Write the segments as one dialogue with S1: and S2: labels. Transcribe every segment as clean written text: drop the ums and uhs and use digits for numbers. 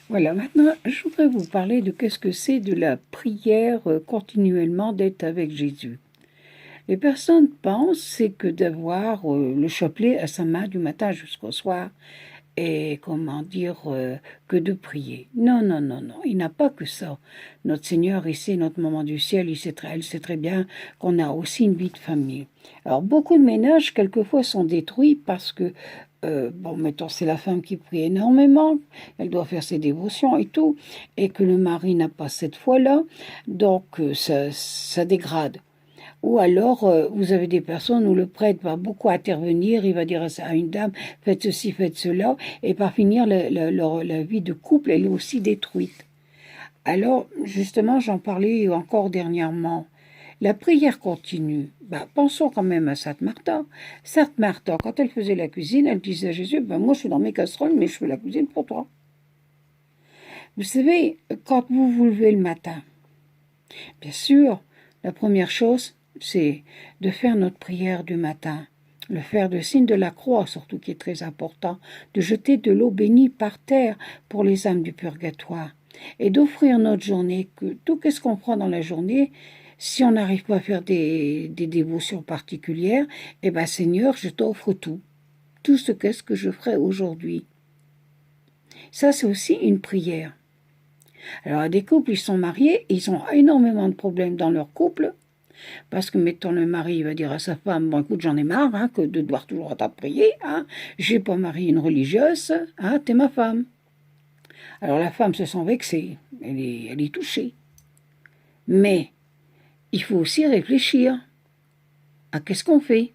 S1: Voilà, maintenant, je voudrais vous parler de qu'est-ce que c'est de la prière continuellement, d'être avec Jésus. Les personnes pensent c'est que d'avoir le chapelet à sa main du matin jusqu'au soir et comment dire que de prier. Non, non, non, non, il n'a pas que ça. Notre Seigneur ici, notre maman du ciel, elle sait très bien qu'on a aussi une vie de famille. Alors beaucoup de ménages quelquefois sont détruits parce que bon, mettons, c'est la femme qui prie énormément, elle doit faire ses dévotions et tout, et que le mari n'a pas cette foi-là, donc ça dégrade. Ou alors, vous avez des personnes où le prêtre va beaucoup intervenir, il va dire à une dame, faites ceci, faites cela, et par finir, la vie de couple, elle est aussi détruite. Alors, justement, j'en parlais encore dernièrement. La prière continue. Pensons quand même à Sainte Martha. Sainte Martha, quand elle faisait la cuisine, elle disait à Jésus, moi je suis dans mes casseroles, mais je fais la cuisine pour toi. Vous savez, quand vous vous levez le matin, bien sûr, la première chose, c'est de faire notre prière du matin. Le faire de signe de la croix, surtout qui est très important, de jeter de l'eau bénie par terre pour les âmes du purgatoire, et d'offrir notre journée, que tout ce qu'on prend dans la journée, si on n'arrive pas à faire des dévotions particulières, eh bien Seigneur, je t'offre tout ce qu'est-ce que je ferai aujourd'hui. Ça, c'est aussi une prière. Alors, des couples, ils sont mariés, ils ont énormément de problèmes dans leur couple, parce que, mettons, le mari va dire à sa femme, bon, écoute, j'en ai marre, que de devoir toujours attendre prier, j'ai pas marié une religieuse, t'es ma femme. Alors, la femme se sent vexée, elle est touchée. Mais, il faut aussi réfléchir à qu'est-ce qu'on fait.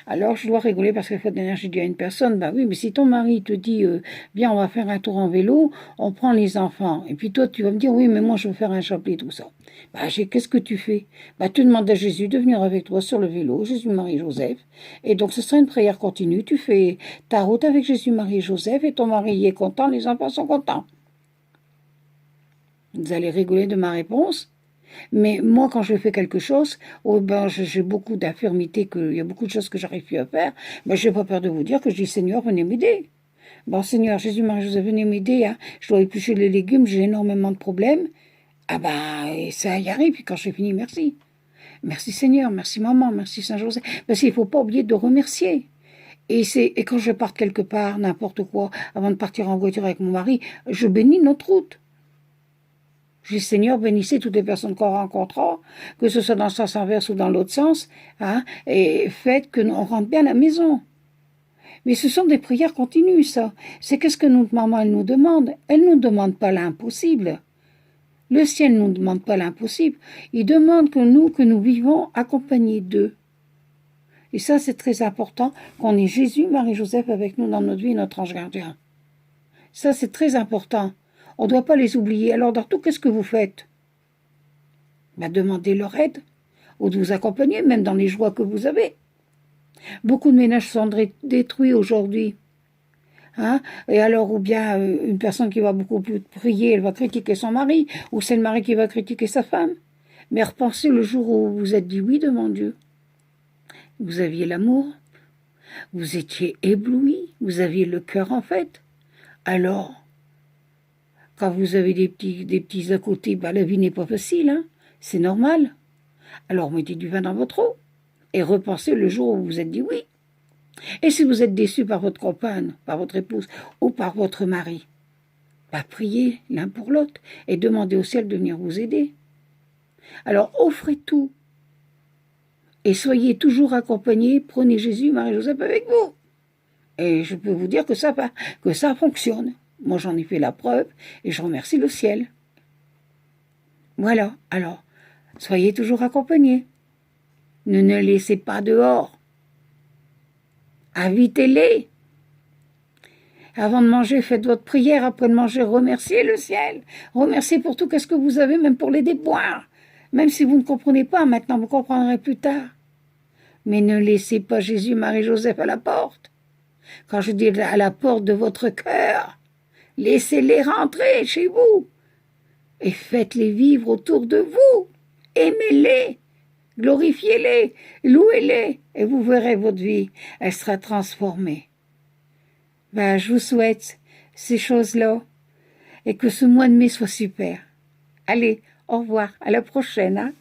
S1: Alors, je dois rigoler parce que la fois dernière, j'ai dit à une personne, oui, mais si ton mari te dit, viens, on va faire un tour en vélo, on prend les enfants. Et puis toi, tu vas me dire, oui, mais moi, je veux faire un chapelet, tout ça. Qu'est-ce que tu fais? Tu demandes à Jésus de venir avec toi sur le vélo, Jésus, Marie, Joseph. Et donc, ce sera une prière continue. Tu fais ta route avec Jésus, Marie et Joseph, et ton mari est content, les enfants sont contents. Vous allez rigoler de ma réponse? Mais moi, quand je fais quelque chose, j'ai beaucoup d'infirmités, il y a beaucoup de choses que j'arrive plus à faire, je n'ai pas peur de vous dire que je dis, Seigneur, venez m'aider. Bon, Seigneur, Jésus, Marie, Joseph, venez m'aider, je dois éplucher les légumes, j'ai énormément de problèmes. Et ça y arrive, puis quand j'ai fini, merci. Merci Seigneur, merci maman, merci Saint-Joseph. Parce qu'il ne faut pas oublier de remercier. Et quand je parte quelque part, n'importe quoi, avant de partir en voiture avec mon mari, je bénis notre route. Je dis, Seigneur, bénissez toutes les personnes qu'on rencontrera, que ce soit dans le sens inverse ou dans l'autre sens, et faites que on rentre bien à la maison. Mais ce sont des prières continues, ça. C'est qu'est-ce que notre maman, elle nous demande. Elle ne nous demande pas l'impossible. Le ciel ne nous demande pas l'impossible. Il demande que nous vivons accompagnés d'eux. Et ça, c'est très important, qu'on ait Jésus, Marie-Joseph avec nous dans notre vie, notre ange gardien. Ça, c'est très important. On ne doit pas les oublier. Alors, dans tout, qu'est-ce que vous faites? Demandez leur aide, ou de vous accompagner, même dans les joies que vous avez. Beaucoup de ménages sont détruits aujourd'hui. Et alors, ou bien une personne qui va beaucoup plus prier, elle va critiquer son mari, ou c'est le mari qui va critiquer sa femme. Mais repensez le jour où vous êtes dit oui devant Dieu. Vous aviez l'amour, vous étiez ébloui, vous aviez le cœur en fête. Alors, quand vous avez des petits à côté, la vie n'est pas facile, c'est normal. Alors mettez du vin dans votre eau et repensez le jour où vous vous êtes dit oui. Et si vous êtes déçu par votre compagne, par votre épouse ou par votre mari, priez l'un pour l'autre et demandez au ciel de venir vous aider. Alors offrez tout et soyez toujours accompagnés, prenez Jésus, Marie-Joseph avec vous. Et je peux vous dire que ça fonctionne. Moi, j'en ai fait la preuve et je remercie le ciel. Voilà, alors, soyez toujours accompagnés. Ne laissez pas dehors. Invitez-les. Avant de manger, faites votre prière. Après de manger, remerciez le ciel. Remerciez pour tout ce que vous avez, même pour les déboires. Même si vous ne comprenez pas, maintenant vous comprendrez plus tard. Mais ne laissez pas Jésus, Marie-Joseph à la porte. Quand je dis à la porte de votre cœur, laissez-les rentrer chez vous et faites-les vivre autour de vous. Aimez-les, glorifiez-les, louez-les et vous verrez votre vie, elle sera transformée. Je vous souhaite ces choses-là et que ce mois de mai soit super. Allez, au revoir, à la prochaine. Hein.